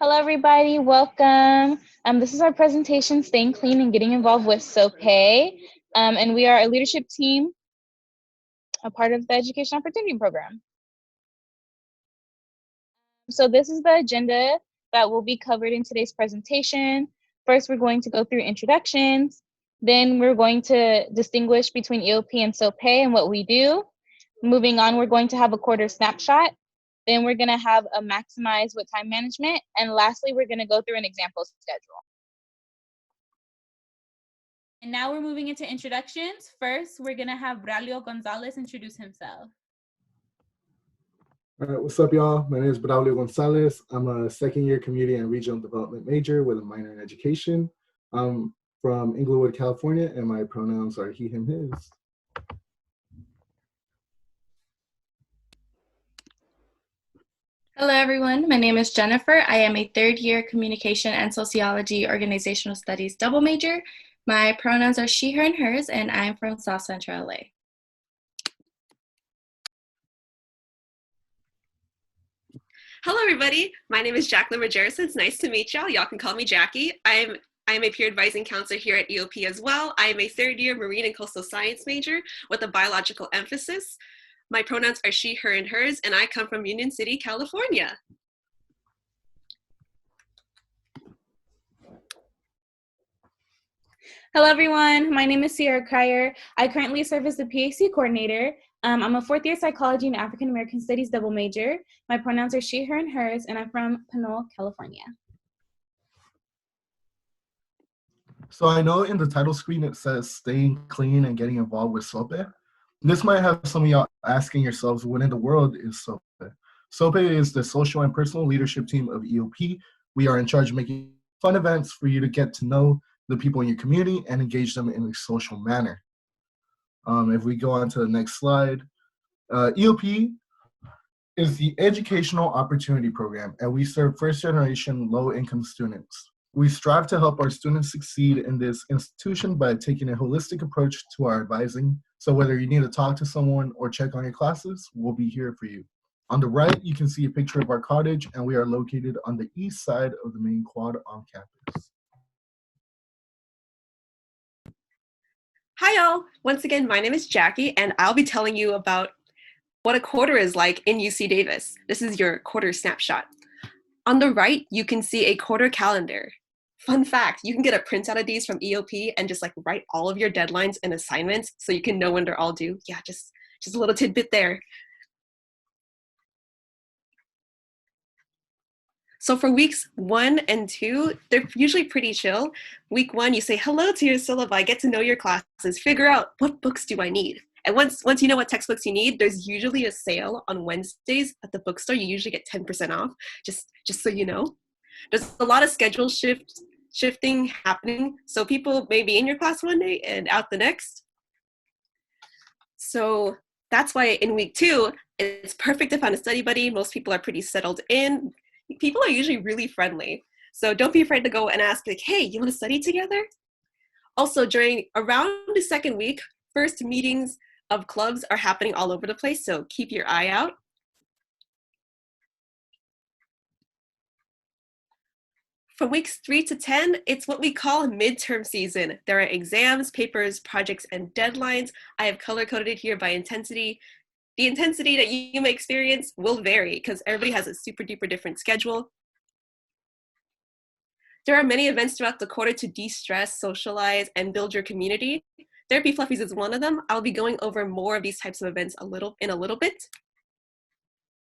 Hello, everybody. Welcome. This is our presentation, Staying Clean and Getting Involved with SOPE. And we are a leadership team, a part of the Education Opportunity Program. So this is the agenda that will be covered in today's presentation. First, we're going to go through introductions. Then we're going to distinguish between EOP and SOPE and what we do. Moving on, we're going to have a quarter snapshot. Then we're going to have a maximize with time management. And lastly, we're going to go through an example schedule. And now we're moving into introductions. First, we're going to have Braulio Gonzalez introduce himself. All right, what's up, y'all? My name is Braulio Gonzalez. I'm a second-year community and regional development major with a minor in education. I'm from Inglewood, California, and my pronouns are he, him, his. Hello, everyone. My name is Jennifer. I am a third-year communication and sociology organizational studies double major. My pronouns are she, her, and hers, and I'm from South Central LA. Hello, everybody. My name is Jacqueline Rogeris. It's nice to meet y'all. Y'all can call me Jackie. I'm a peer advising counselor here at EOP as well. I am a third-year marine and coastal science major with a biological emphasis. My pronouns are she, her, and hers, and I come from Union City, California. Hello, everyone. My name is Sierra Cryer. I currently serve as the PAC coordinator. I'm a fourth-year psychology and African American studies double major. My pronouns are she, her, and hers, and I'm from Pinole, California. So I know in the title screen it says staying clean and getting involved with SOPE. This might have some of y'all asking yourselves, what in the world is SOPE? SOPE is the social and personal leadership team of EOP. We are in charge of making fun events for you to get to know the people in your community and engage them in a social manner. If we go on to the next slide, EOP is the Educational Opportunity Program, and we serve first-generation low-income students. We strive to help our students succeed in this institution by taking a holistic approach to our advising. So whether you need to talk to someone or check on your classes, we'll be here for you. On the right, you can see a picture of our cottage, and we are located on the east side of the main quad on campus. Hi, y'all. Once again, my name is Jackie, and I'll be telling you about what a quarter is like in UC Davis. This is your quarter snapshot. On the right, you can see a quarter calendar. Fun fact, you can get a printout of these from EOP and just like write all of your deadlines and assignments so you can know when they're all due. Yeah, just a little tidbit there. So for weeks 1 and 2, they're usually pretty chill. Week 1, you say hello to your syllabi, get to know your classes, figure out what books do I need. And once you know what textbooks you need, there's usually a sale on Wednesdays at the bookstore. You usually get 10% off, just so you know. There's a lot of schedule shifting happening. So people may be in your class one day and out the next. So that's why in week 2, it's perfect to find a study buddy. Most people are pretty settled in. People are usually really friendly. So don't be afraid to go and ask, like, hey, you want to study together? Also, around the second week, first meetings of clubs are happening all over the place, so keep your eye out. From weeks 3 to 10, it's what we call midterm season. There are exams, papers, projects, and deadlines. I have color-coded it here by intensity. The intensity that you may experience will vary because everybody has a super duper different schedule. There are many events throughout the quarter to de-stress, socialize, and build your community. Therapy Fluffies is one of them. I'll be going over more of these types of events in a little bit.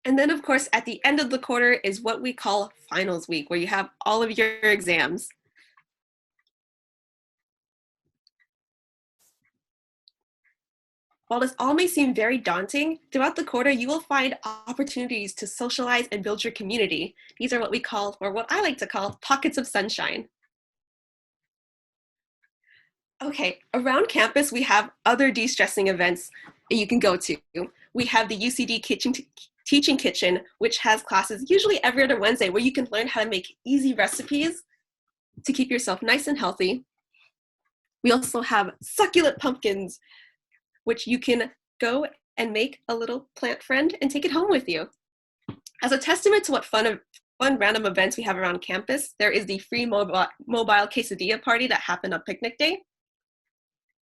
And then, of course, at the end of the quarter is what we call finals week, where you have all of your exams. While this all may seem very daunting, throughout the quarter, you will find opportunities to socialize and build your community. These are what we call, or what I like to call, pockets of sunshine. Okay, around campus, we have other de-stressing events that you can go to. We have the UCD Teaching Kitchen, which has classes usually every other Wednesday where you can learn how to make easy recipes to keep yourself nice and healthy. We also have succulent pumpkins, which you can go and make a little plant friend and take it home with you. As a testament to what fun fun random events we have around campus. There is the free mobile quesadilla party that happened on picnic day.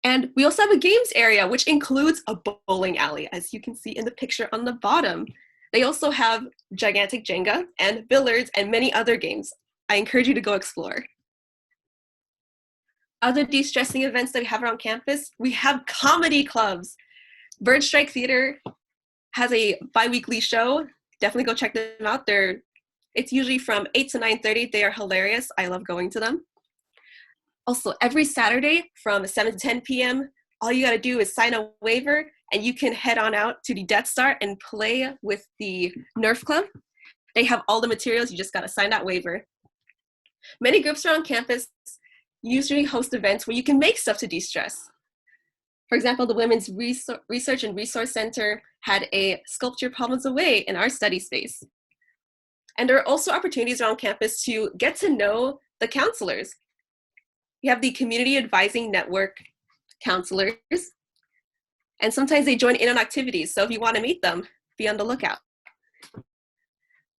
And we also have a games area, which includes a bowling alley, as you can see in the picture on the bottom. They also have gigantic Jenga and billiards and many other games. I encourage you to go explore. Other de-stressing events that we have around campus, we have comedy clubs. Bird Strike Theater has a bi-weekly show. Definitely go check them out. It's usually from 8 to 9:30. They are hilarious. I love going to them. Also, every Saturday from 7 to 10 p.m., all you gotta do is sign a waiver and you can head on out to the Death Star and play with the Nerf Club. They have all the materials, you just gotta sign that waiver. Many groups around campus usually host events where you can make stuff to de-stress. For example, the Women's Research and Resource Center had a Sculpture Problems Away in our study space. And there are also opportunities around campus to get to know the counselors. We have the Community Advising Network counselors, and sometimes they join in on activities. So if you want to meet them, be on the lookout.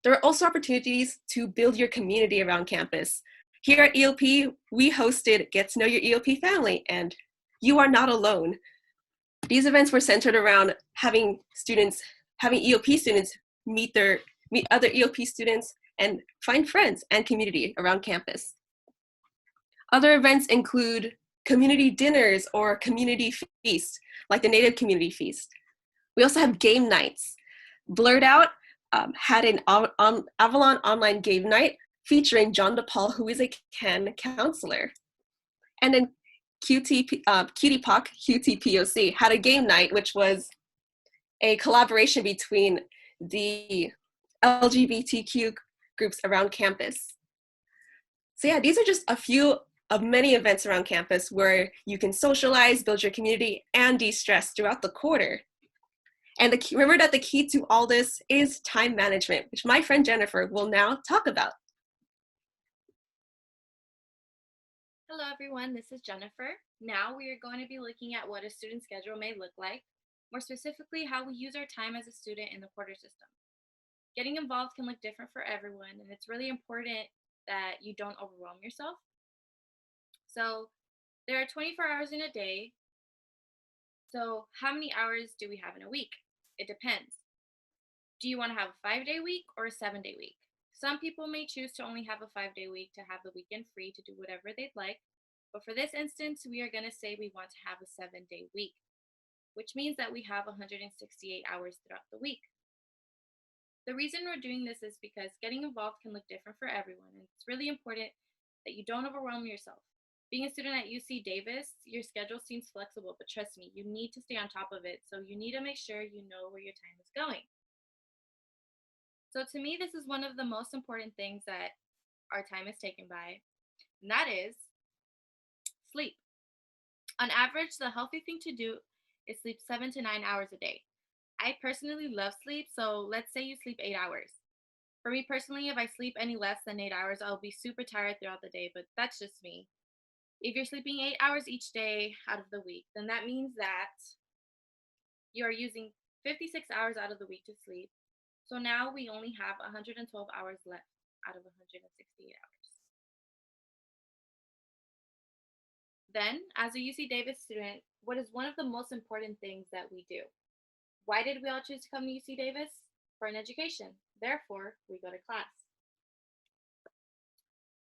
There are also opportunities to build your community around campus. Here at EOP, we hosted Get to Know Your EOP Family, and you are not alone. These events were centered around having EOP students meet other EOP students and find friends and community around campus. Other events include community dinners or community feast, like the Native Community Feast. We also have game nights. Blurred Out had an Avalon online game night featuring John DePaul, who is a CAN counselor. And then QTPOC had a game night, which was a collaboration between the LGBTQ groups around campus. So yeah, these are just a few of many events around campus where you can socialize, build your community, and de-stress throughout the quarter. And remember that the key to all this is time management, which my friend Jennifer will now talk about. Hello everyone, this is Jennifer. Now we are going to be looking at what a student schedule may look like, more specifically how we use our time as a student in the quarter system. Getting involved can look different for everyone, and it's really important that you don't overwhelm yourself. So there are 24 hours in a day. So how many hours do we have in a week? It depends. Do you want to have a 5-day week or a 7-day week? Some people may choose to only have a 5-day week to have the weekend free to do whatever they'd like. But for this instance, we are going to say we want to have a 7-day week, which means that we have 168 hours throughout the week. The reason we're doing this is because getting involved can look different for everyone, and it's really important that you don't overwhelm yourself. Being a student at UC Davis, your schedule seems flexible, but trust me, you need to stay on top of it, so you need to make sure you know where your time is going. So to me, this is one of the most important things that our time is taken by, and that is sleep. On average, the healthy thing to do is sleep 7 to 9 hours a day. I personally love sleep, so let's say you sleep 8 hours. For me personally, if I sleep any less than 8 hours, I'll be super tired throughout the day, but that's just me. If you're sleeping 8 hours each day out of the week, then that means that you are using 56 hours out of the week to sleep. So now we only have 112 hours left out of 168 hours. Then, as a UC Davis student, what is one of the most important things that we do? Why did we all choose to come to UC Davis? For an education. Therefore, we go to class.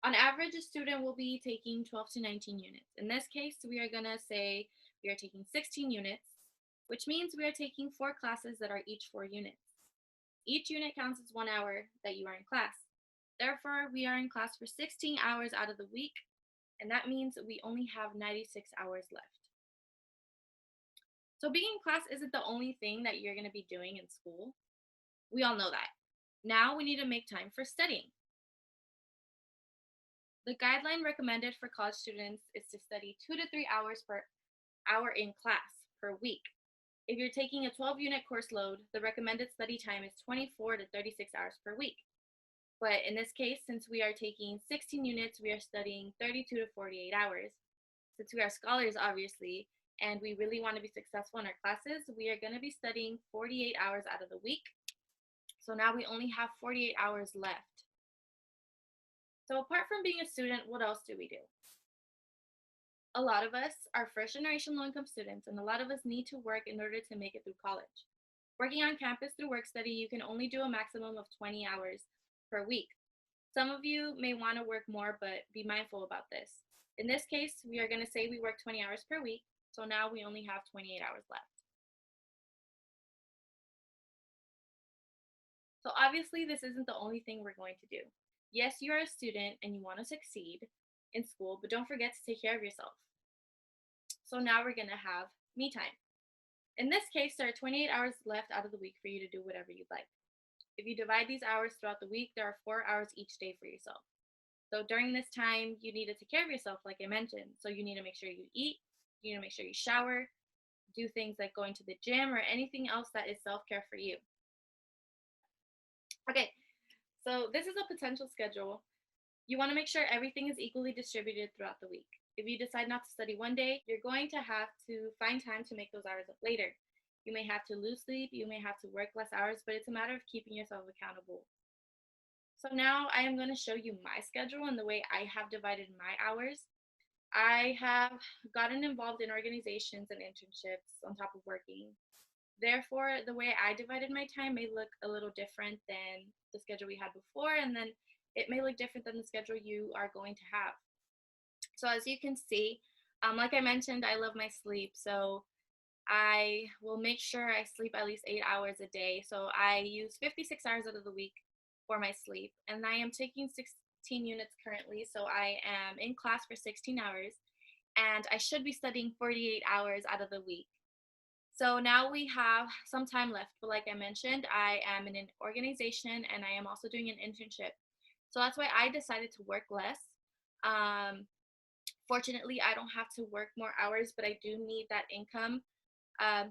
On average, a student will be taking 12 to 19 units. In this case, we are going to say we are taking 16 units, which means we are taking 4 classes that are each 4 units. Each unit counts as 1 hour that you are in class. Therefore, we are in class for 16 hours out of the week, and that means we only have 96 hours left. So being in class isn't the only thing that you're going to be doing in school. We all know that. Now we need to make time for studying. The guideline recommended for college students is to study 2 to 3 hours per hour in class per week. If you're taking a 12-unit course load, the recommended study time is 24 to 36 hours per week. But in this case, since we are taking 16 units, we are studying 32 to 48 hours. Since we are scholars, obviously, and we really want to be successful in our classes, we are going to be studying 48 hours out of the week. So now we only have 48 hours left So apart from being a student, what else do we do? A lot of us are first generation low income students, and a lot of us need to work in order to make it through college. Working on campus through work study, you can only do a maximum of 20 hours per week. Some of you may want to work more, but be mindful about this. In this case, we are going to say we work 20 hours per week, so now we only have 28 hours left. So obviously, this isn't the only thing we're going to do. Yes, you are a student and you want to succeed in school, but don't forget to take care of yourself. So now we're going to have me time. In this case, there are 28 hours left out of the week for you to do whatever you'd like. If you divide these hours throughout the week, there are 4 hours each day for yourself. So during this time, you need to take care of yourself, like I mentioned. So you need to make sure you eat, you need to make sure you shower, do things like going to the gym or anything else that is self-care for you. Okay, so this is a potential schedule. You want to make sure everything is equally distributed throughout the week. If you decide not to study one day, you're going to have to find time to make those hours up later. You may have to lose sleep, you may have to work less hours, but it's a matter of keeping yourself accountable. So now I am going to show you my schedule and the way I have divided my hours. I have gotten involved in organizations and internships on top of working. Therefore, the way I divided my time may look a little different than the schedule we had before, and then it may look different than the schedule you are going to have. So as you can see, like I mentioned, I love my sleep, so I will make sure I sleep at least 8 hours a day. So I use 56 hours out of the week for my sleep, and I am taking 16 units currently, so I am in class for 16 hours, and I should be studying 48 hours out of the week. So now we have some time left, but like I mentioned, I am in an organization and I am also doing an internship. So that's why I decided to work less. Fortunately, I don't have to work more hours, but I do need that income.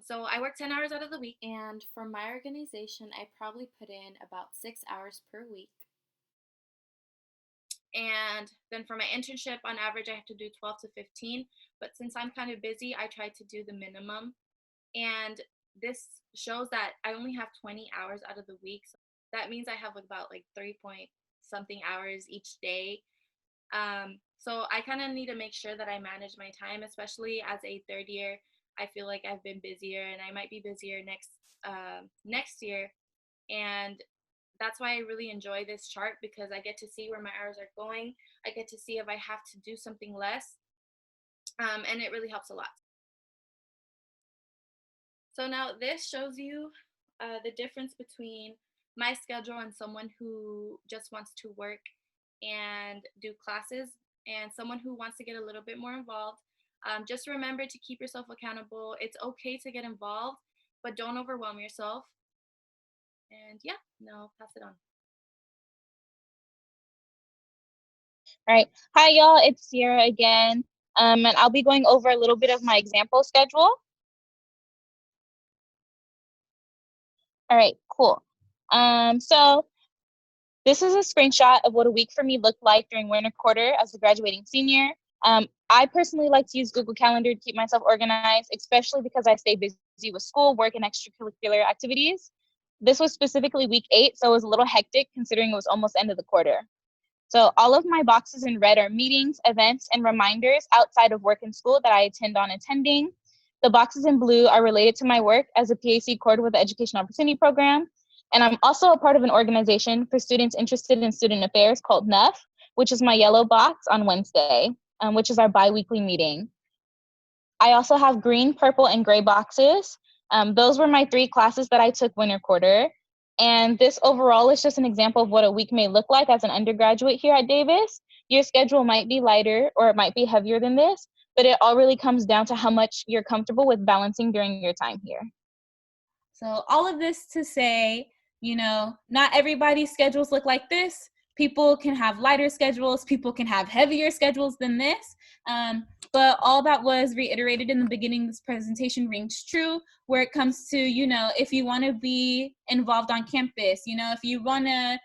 So I work 10 hours out of the week. And for my organization, I probably put in about 6 hours per week. And then for my internship, on average, I have to do 12 to 15. But since I'm kind of busy, I try to do the minimum. And this shows that I only have 20 hours out of the week. So that means I have about like 3 point something hours each day. So I kind of need to make sure that I manage my time, especially as a third year. I feel like I've been busier and I might be busier next year. And that's why I really enjoy this chart, because I get to see where my hours are going. I get to see if I have to do something less. And it really helps a lot. So now this shows you the difference between my schedule and someone who just wants to work and do classes, and someone who wants to get a little bit more involved. Just remember to keep yourself accountable. It's okay to get involved, but don't overwhelm yourself. And yeah, now I'll pass it on. All right. Hi, y'all. It's Sierra again. And I'll be going over a little bit of my example schedule. All right, cool. So this is a screenshot of what a week for me looked like during winter quarter as a graduating senior. I personally like to use Google Calendar to keep myself organized, especially because I stay busy with school, work, and extracurricular activities. This was specifically week 8, so it was a little hectic considering it was almost end of the quarter. So all of my boxes in red are meetings, events, and reminders outside of work and school that I intend on attending. The boxes in blue are related to my work as a PAC coordinator with the Education Opportunity Program. And I'm also a part of an organization for students interested in student affairs called NUF, which is my yellow box on Wednesday, which is our bi-weekly meeting. I also have green, purple, and gray boxes. Those were my 3 classes that I took winter quarter. And this overall is just an example of what a week may look like as an undergraduate here at Davis. Your schedule might be lighter or it might be heavier than this, but it all really comes down to how much you're comfortable with balancing during your time here. So all of this to say, not everybody's schedules look like this. People can have lighter schedules. People can have heavier schedules than this. But all that was reiterated in the beginning of this presentation rings true where it comes to, if you want to be involved on campus, if you want to,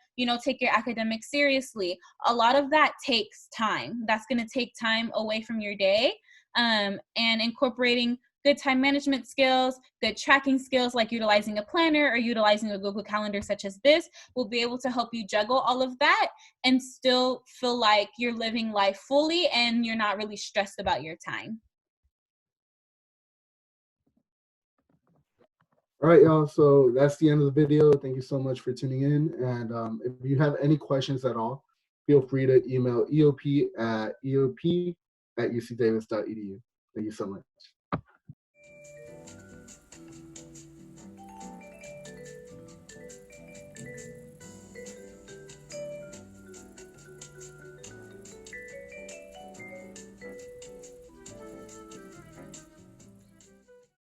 take your academics seriously, a lot of that takes time. That's going to take time away from your day. And incorporating good time management skills, good tracking skills like utilizing a planner or utilizing a Google Calendar such as this will be able to help you juggle all of that and still feel like you're living life fully and you're not really stressed about your time. All right, y'all. So that's the end of the video. Thank you so much for tuning in. And if you have any questions at all, feel free to email eop@ucdavis.edu. Thank you so much.